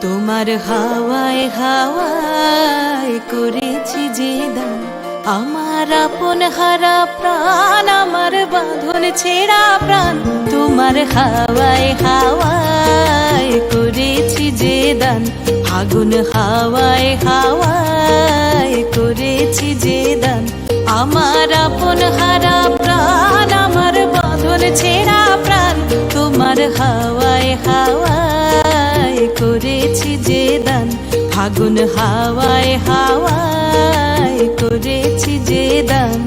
তোমার হাওয়ায় হাওয়ায় করেছি যে দান, আমার আপন হারা প্রাণ, আমার বাঁধন ছেঁড়া প্রাণ। তোমার হাওয়ায় হাওয়ায় করেছি যে দান, আগুন হাওয়ায় হাওয়ায় করেছি যে দান, আমার আপন হারা প্রাণ, আমার বাঁধন ছেঁড়া প্রাণ। তোমার হাওয়ায় হাওয়ায় করেছি যে দান, আগুন হাওয়ায় হাওয়ায় করেছি যে দান।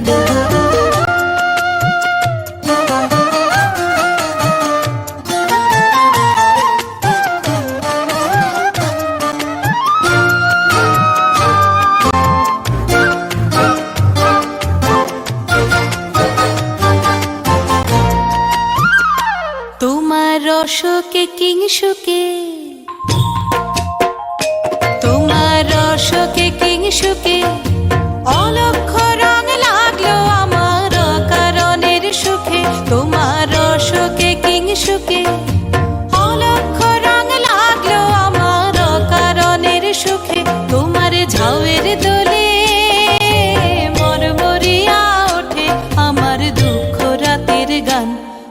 তোমার রসকে কিংসুকে, তোমার রসকে কিংসুকে অলক্ষ রং লাগলো আমার অকারণের সুখে। তোমার রসকে কিংসুকে অলক্ষ রং লাগলো আমার অকারণের সুখে। তোমার ঝাউয়ের দোলে মরমরিয়া ওঠে আমার দুঃখ রাতের গান।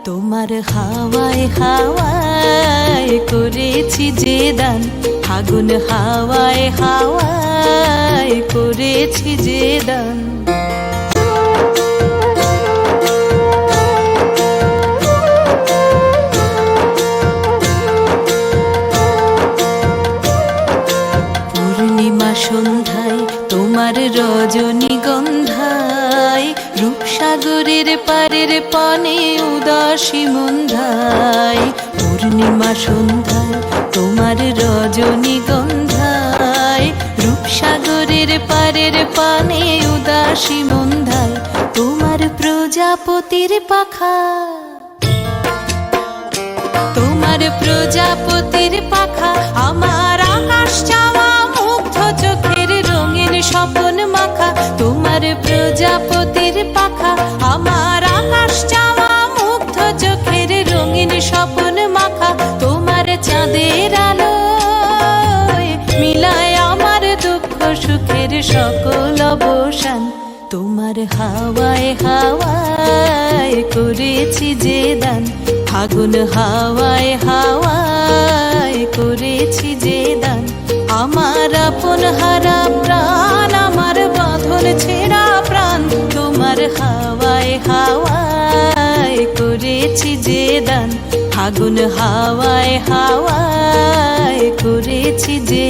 তোমার হাওয়ায় হাওয়ায় করেছি যে দান, আগুন হাওয়ায় হাওয়ায় করেছি যে দান। পূর্ণিমা সন্ধ্যায় তোমার রজনীগন্ধায়, রূপসাগরের পারের পানে উদাসী মন্ধায়। পূর্ণিমা সন্ধ্যায় তোমার রজনীগন্ধায়, রূপসাগরের পারের পানে উদাসী মন্ধায়। তোমার প্রজাপতির পাখা, তোমার প্রজাপতির পাখা আমার আকাশ চাওয়া মুগ্ধ চোখের রঙিন স্বপন মাখা। তোমার প্রজাপতির পাখা আমার আকাশ চাওয়া মুগ্ধ চোখের রঙিন স্বপন মাখা। তোমার চাঁদের আলোয় মিলায় আমার দুঃখ সুখের সকল অবসান। তোমার হাওয়ায় হাওয়ায় করেছি যে দান, আগুন হাওয়ায় হাওয়ায় করেছি যে দান, আমার আপন হারা প্রাণ, আমার বাঁধন ছেঁড়া প্রাণ। তোমার হাওয়ায় হাওয়ায় করেছি যে দান, আগুন হাওয়ায় হাওয়ায় করেছি যে